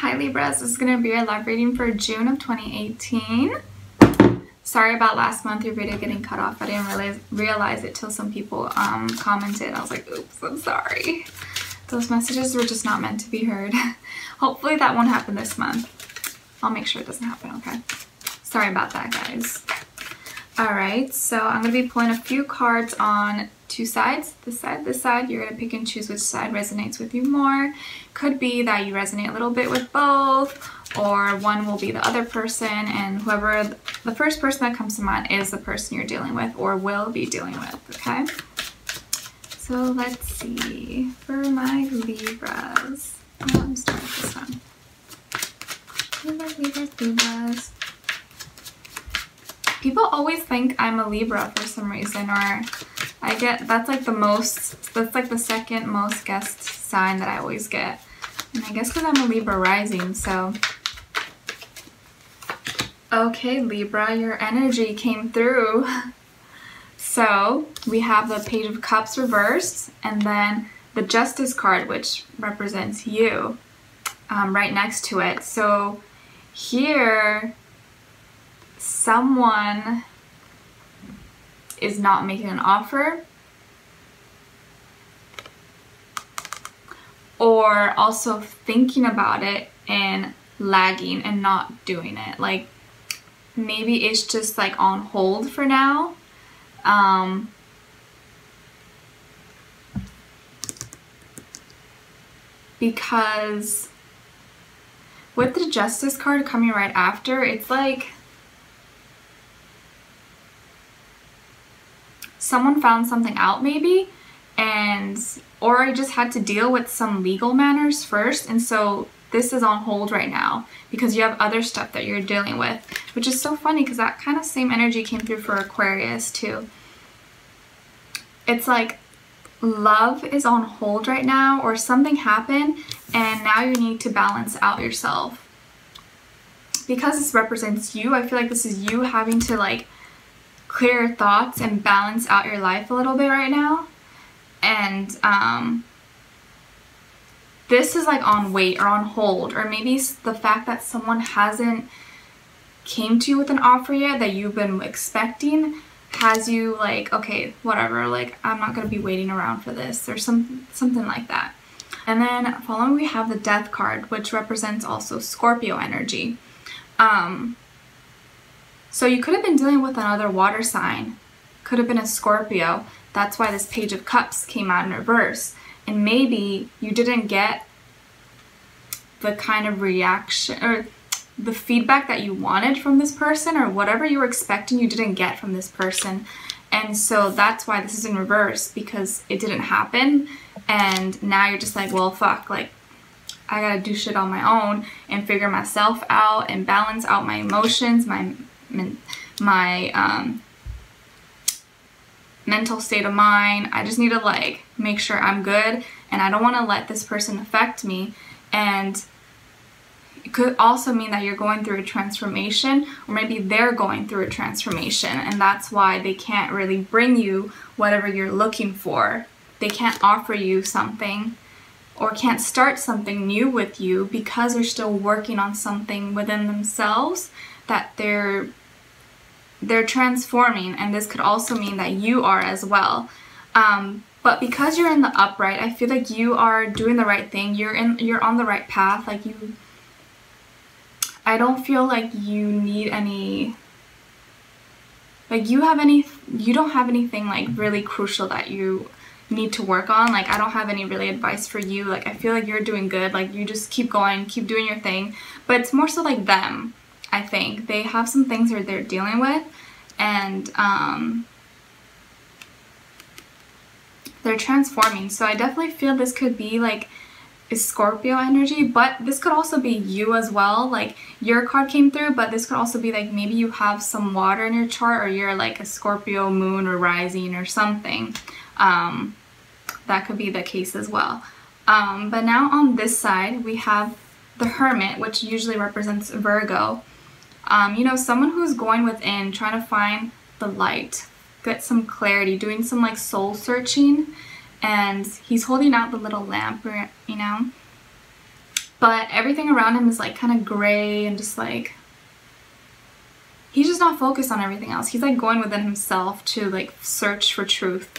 Hi Libras, this is going to be your love reading for June of 2018. Sorry about last month, your video getting cut off. I didn't realize it till some people commented. I was like, oops, I'm sorry. Those messages were just not meant to be heard. Hopefully that won't happen this month. I'll make sure it doesn't happen, okay? Sorry about that, guys. Alright, so I'm going to be pulling a few cards on two sides. This side, this side. You're going to pick and choose which side resonates with you more. Could be that you resonate a little bit with both, or one will be the other person, and whoever the first person that comes to mind is the person you're dealing with or will be dealing with, okay? So let's see. For my Libras. I'm starting with this one. Libras. People always think I'm a Libra for some reason, or I get, that's like the second most guest sign that I always get. And I guess because I'm a Libra rising, so. Okay, Libra, your energy came through. So we have the Page of Cups reversed, and then the Justice card, which represents you, right next to it. So here, someone is not making an offer, or also thinking about it and lagging and not doing it. Like maybe it's just like on hold for now. Because with the Justice card coming right after, it's like someone found something out maybe, or I just had to deal with some legal matters first, and so this is on hold right now because you have other stuff that you're dealing with, which is so funny because that kind of same energy came through for Aquarius too. It's like love is on hold right now, or something happened and now you need to balance out yourself. Because this represents you, I feel like this is you having to like clear your thoughts and balance out your life a little bit right now. And this is like on wait or on hold, or maybe the fact that someone hasn't came to you with an offer yet that you've been expecting has you like, okay, whatever, like I'm not going to be waiting around for this, or something like that. And then following we have the Death card, which represents also Scorpio energy. So you could have been dealing with another water sign, could have been a Scorpio. That's why this Page of Cups came out in reverse. And maybe you didn't get the kind of reaction or the feedback that you wanted from this person, or whatever you were expecting you didn't get from this person. And so that's why this is in reverse, because it didn't happen. And now you're just like, well, fuck, like I gotta do shit on my own and figure myself out and balance out my emotions, my mental state of mind. I just need to like make sure I'm good, and I don't want to let this person affect me. And it could also mean that you're going through a transformation, or maybe they're going through a transformation, and that's why they can't really bring you whatever you're looking for. They can't offer you something, or can't start something new with you, because they're still working on something within themselves that they're transforming. And this could also mean that you are as well. But because you're in the upright, I feel like you are doing the right thing. You're on the right path. Like I don't feel like you need any, like you don't have anything like really crucial that you need to work on. Like I don't have any really advice for you. Like I feel like you're doing good. Like you just keep going, keep doing your thing. But it's more so like them. I think they have some things that they're dealing with, and they're transforming. So I definitely feel this could be like a Scorpio energy, but this could also be you as well. Like your card came through, but this could also be like maybe you have some water in your chart, or you're like a Scorpio moon or rising or something. That could be the case as well. But now on this side we have the Hermit, which usually represents Virgo. You know, someone who's going within, trying to find the light, get some clarity, doing some like soul searching, and he's holding out the little lamp, you know. But everything around him is like kind of gray and just like, he's just not focused on everything else. He's like going within himself to like search for truth,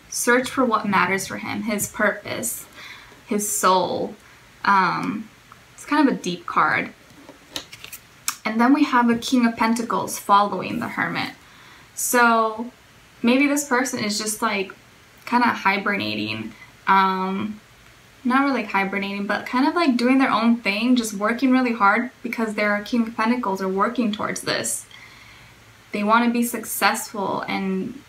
search for what matters for him, his purpose, his soul. It's kind of a deep card. And then we have a King of Pentacles following the Hermit. So maybe this person is just like kind of hibernating, not really hibernating, but kind of like doing their own thing, just working really hard because their King of Pentacles are working towards this. They want to be successful and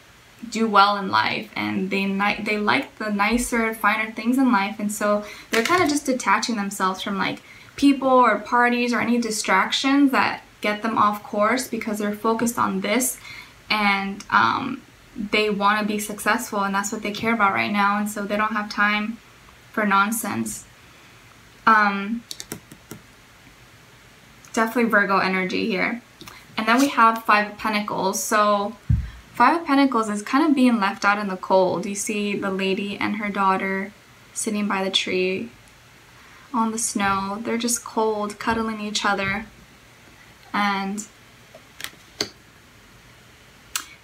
do well in life, and they like the nicer, finer things in life, and so they're kind of just detaching themselves from like people or parties or any distractions that get them off course, because they're focused on this, and they want to be successful, and that's what they care about right now, and so they don't have time for nonsense. Definitely Virgo energy here. And then we have Five of Pentacles. So Five of Pentacles is kind of being left out in the cold. You see the lady and her daughter sitting by the tree on the snow. They're just cold, cuddling each other. And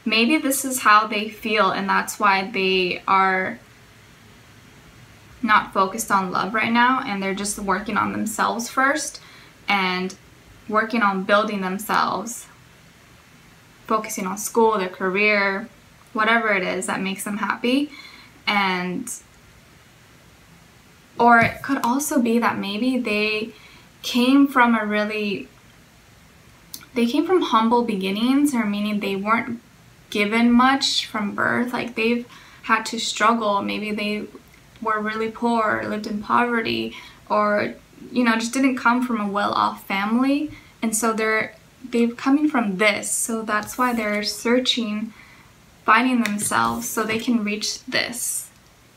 maybe this is how they feel, and that's why they are not focused on love right now, and they're just working on themselves first and working on building themselves, focusing on school, their career, whatever it is that makes them happy. And or it could also be that maybe they came from humble beginnings, or meaning they weren't given much from birth, like they've had to struggle. Maybe they were really poor, lived in poverty, or just didn't come from a well-off family, and so they're coming from this, so that's why they're searching, finding themselves so they can reach this.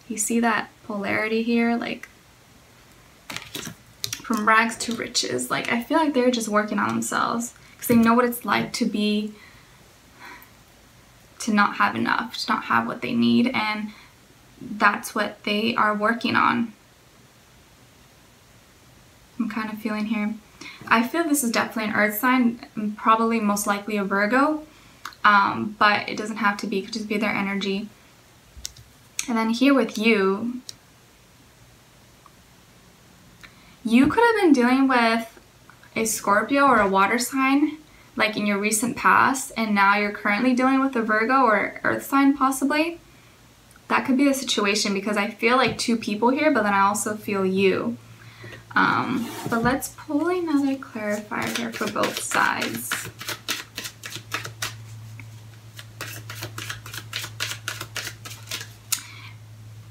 You see that polarity here, like from rags to riches. Like I feel like they're just working on themselves because they know what it's like to not have enough, to not have what they need, and that's what they are working on. I'm kind of feeling here. I feel this is definitely an earth sign, probably most likely a Virgo, but it doesn't have to be, it could just be their energy. And then here with you, you could have been dealing with a Scorpio or a water sign, like in your recent past, and now you're currently dealing with a Virgo or earth sign possibly. That could be the situation, because I feel like two people here, but then I also feel you. But let's pull another clarifier here for both sides.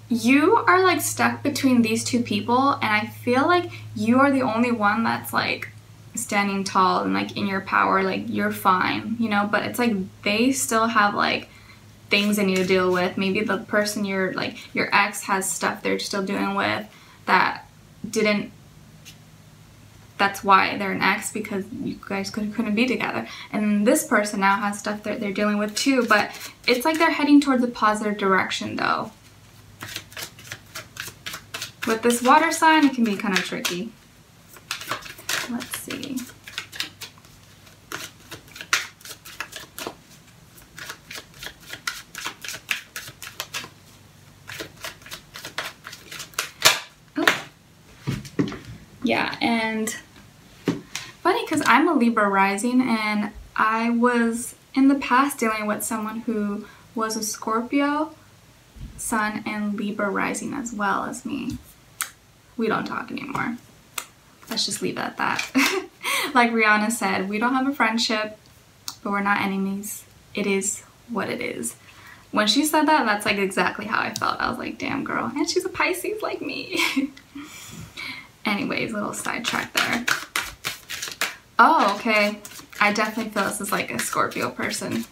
You are like stuck between these two people, and I feel like you are the only one that's like standing tall and like in your power, like you're fine, but it's like they still have like things they need to deal with. Maybe the person your ex has stuff they're still dealing with that's why they're an ex, because you guys couldn't be together. And this person now has stuff that they're dealing with too, but it's like they're heading towards a positive direction though. With this water sign, it can be kind of tricky. Let's see. Yeah, and funny because I'm a Libra rising, and I was in the past dealing with someone who was a Scorpio sun and Libra rising as well as me. We don't talk anymore. Let's just leave it at that. Like Rihanna said, we don't have a friendship, but we're not enemies. It is what it is. When she said that, that's like exactly how I felt. I was like, damn girl, and she's a Pisces like me. Anyways, little sidetrack there. Oh, okay. I definitely feel this is like a Scorpio person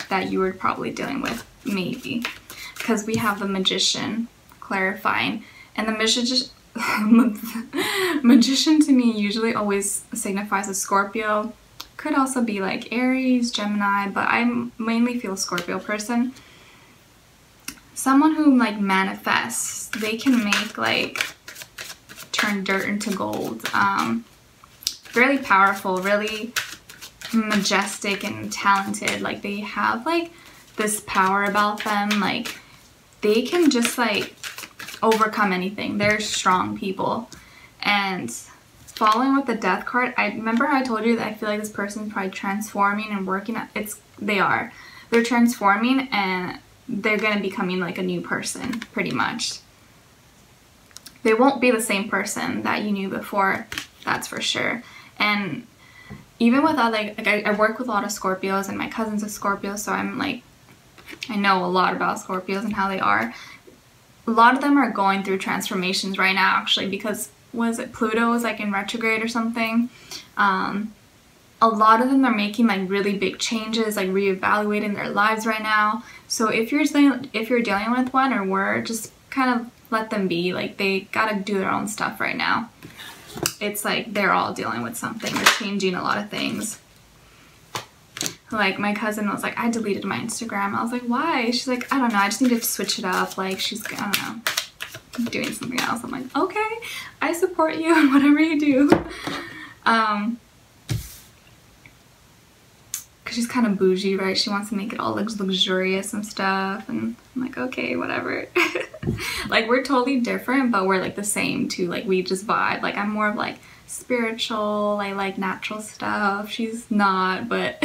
that you were probably dealing with, maybe. Because we have the Magician clarifying. And the Magician to me usually always signifies a Scorpio. Could also be like Aries, Gemini, but I mainly feel a Scorpio person. Someone who like manifests. They can make like turn dirt into gold. Really powerful, really majestic and talented. Like they have like this power about them. Like they can just like overcome anything. They're strong people. And following with the death card, I remember how I told you that I feel like this person's probably transforming and working. They're transforming and they're gonna be becoming like a new person, pretty much. They won't be the same person that you knew before, that's for sure. And even with other, like I work with a lot of Scorpios, and my cousin's a Scorpio, so I'm like, I know a lot about Scorpios and how they are. A lot of them are going through transformations right now, actually, because was it Pluto is like in retrograde or something. A lot of them are making like really big changes, like reevaluating their lives right now. So if you're dealing with one or were, just kind of let them be. Like they gotta do their own stuff right now. It's like they're all dealing with something. They're changing a lot of things. Like my cousin was like, I deleted my Instagram. I was like, why? She's like, I don't know, I just needed to switch it up. Like she's, I don't know, doing something else. I'm like, okay, I support you in whatever you do. Cause she's kind of bougie, right? She wants to make it all luxurious and stuff. And I'm like, okay, whatever. Like we're totally different, but we're like the same too. Like we just vibe. Like I'm more of like spiritual. I like natural stuff. She's not, but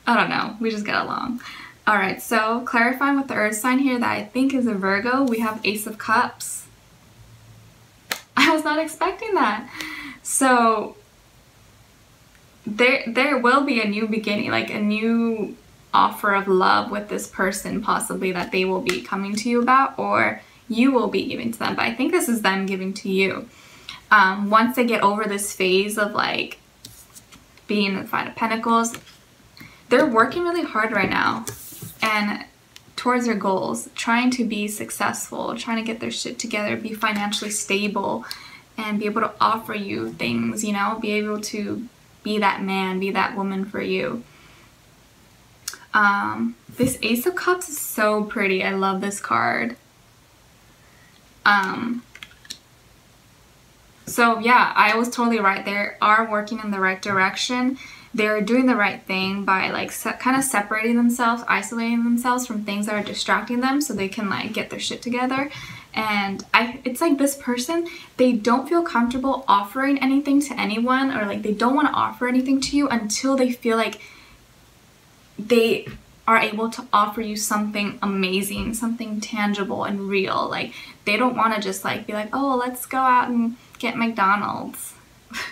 I don't know. We just get along. All right. So clarifying with the earth sign here that I think is a Virgo, we have Ace of Cups. I was not expecting that. So there will be a new beginning, like a new offer of love with this person, possibly, that they will be coming to you about, or you will be giving to them. But I think this is them giving to you. Once they get over this phase of like being in the Five of Pentacles, they're working really hard right now and towards their goals, trying to be successful, trying to get their shit together, be financially stable, and be able to offer you things, you know, be able to be that man, be that woman for you. This Ace of Cups is so pretty. I love this card. So yeah, I was totally right. They are working in the right direction. They're doing the right thing by like kind of separating themselves, isolating themselves from things that are distracting them so they can like get their shit together. And it's like this person, they don't feel comfortable offering anything to anyone, or like they don't want to offer anything to you until they feel like they are able to offer you something amazing, something tangible and real. Like they don't want to just like be like, oh, let's go out and get McDonald's,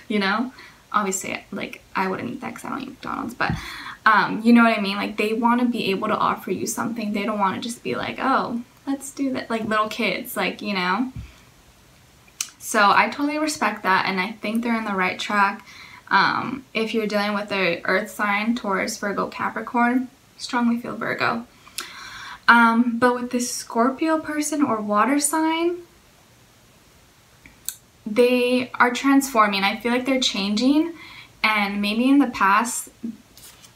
you know? Obviously, like I wouldn't eat that because I don't eat McDonald's, but you know what I mean? Like they want to be able to offer you something. They don't want to just be like, oh, let's do that, like little kids, like, you know? So I totally respect that, and I think they're in the right track. If you're dealing with the earth sign, Taurus, Virgo, Capricorn, strongly feel Virgo. But with this Scorpio person or water sign, they are transforming. I feel like they're changing, and maybe in the past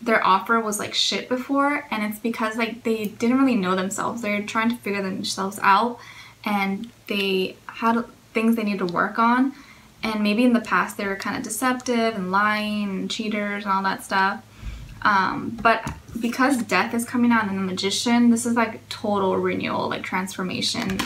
their offer was like shit before, and it's because like they didn't really know themselves. They're trying to figure themselves out, and they had things they need to work on, and maybe in the past they were kind of deceptive and lying and cheaters and all that stuff. But because death is coming out in the Magician, this is like total renewal, like transformation.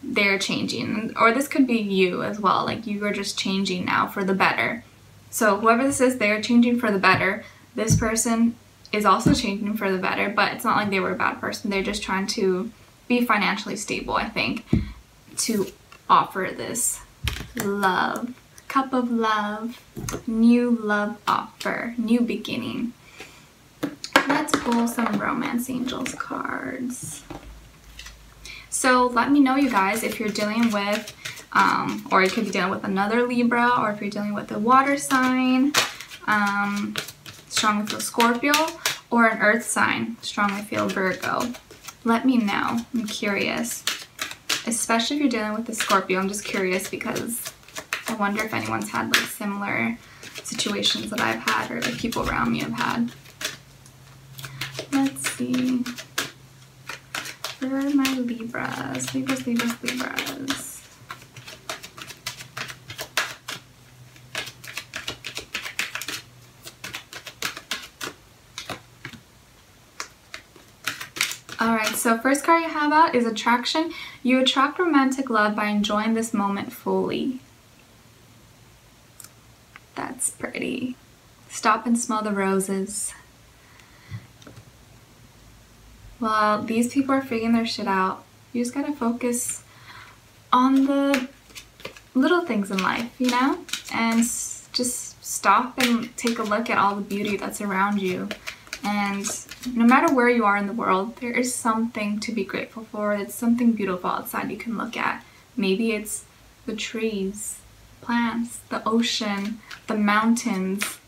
They're changing, or this could be you as well. Like you are just changing now for the better. So whoever this is, they're changing for the better. This person is also changing for the better, but it's not like they were a bad person. They're just trying to be financially stable, I think, to offer this love, cup of love, new love offer, new beginning. Let's pull some Romance Angels cards. So let me know, you guys, if you're dealing with, or you could be dealing with another Libra, or if you're dealing with a water sign, strongly feel Scorpio, or an earth sign, strongly feel Virgo. Let me know. I'm curious. Especially if you're dealing with a Scorpio. I'm just curious because I wonder if anyone's had like similar situations that I've had, or like people around me have had. Let's see. Where are my Libras? Libras. so first card you have out is attraction. You attract romantic love by enjoying this moment fully. That's pretty. Stop and smell the roses. Well, these people are figuring their shit out. You just gotta focus on the little things in life, you know? And just stop and take a look at all the beauty that's around you. And no matter where you are in the world, there is something to be grateful for. It's something beautiful outside you can look at. Maybe it's the trees, plants, the ocean, the mountains,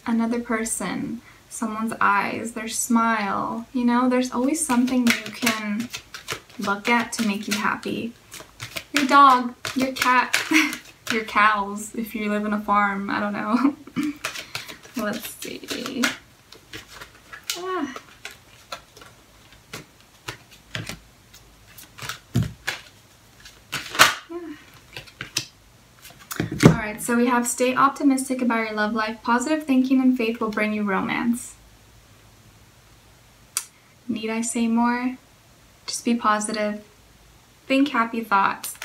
another person, someone's eyes, their smile. You know, there's always something you can look at to make you happy. Your dog, your cat, your cows, if you live in a farm, I don't know. Let's see. Alright, so we have stay optimistic about your love life. Positive thinking and faith will bring you romance. Need I say more? Just be positive. Think happy thoughts.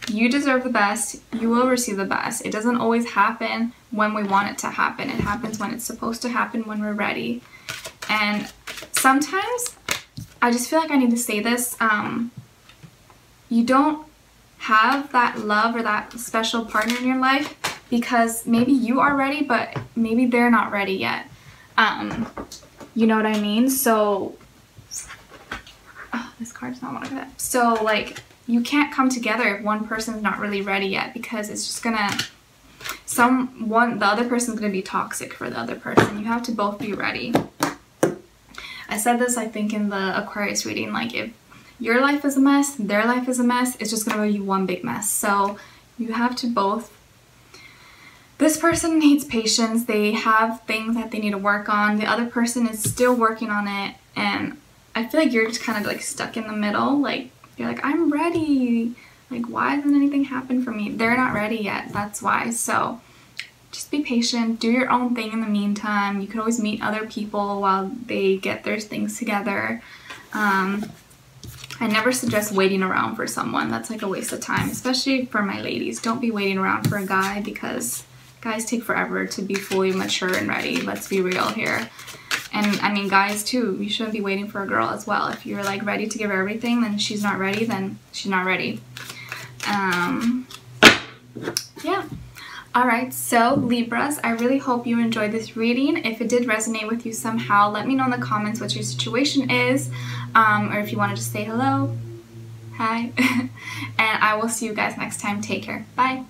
You deserve the best. You will receive the best. It doesn't always happen when we want it to happen. It happens when it's supposed to happen, when we're ready. And sometimes, I just feel like I need to say this, you don't have that love or that special partner in your life because maybe you are ready, but maybe they're not ready yet. You know what I mean? So, oh, this card's not one of it. So, like, you can't come together if one person's not really ready yet because it's just gonna, the other person's gonna be toxic for the other person. You have to both be ready. I said this, I think, in the Aquarius reading, like, if your life is a mess, their life is a mess, it's just gonna be one big mess. So you have to both, this person needs patience, they have things that they need to work on, the other person is still working on it, and I feel like you're just kind of like stuck in the middle, like, you're like, I'm ready, like, why hasn't anything happened for me? They're not ready yet, that's why. So just be patient, do your own thing in the meantime. You can always meet other people while they get their things together. I never suggest waiting around for someone. That's like a waste of time, especially for my ladies. Don't be waiting around for a guy because guys take forever to be fully mature and ready. Let's be real here. And I mean, guys too, you shouldn't be waiting for a girl as well. If you're like ready to give her everything, then she's not ready, then she's not ready. Yeah. Alright, so Libras, I really hope you enjoyed this reading. If it did resonate with you somehow, let me know in the comments what your situation is, or if you want to just say hello, hi, and I will see you guys next time. Take care. Bye.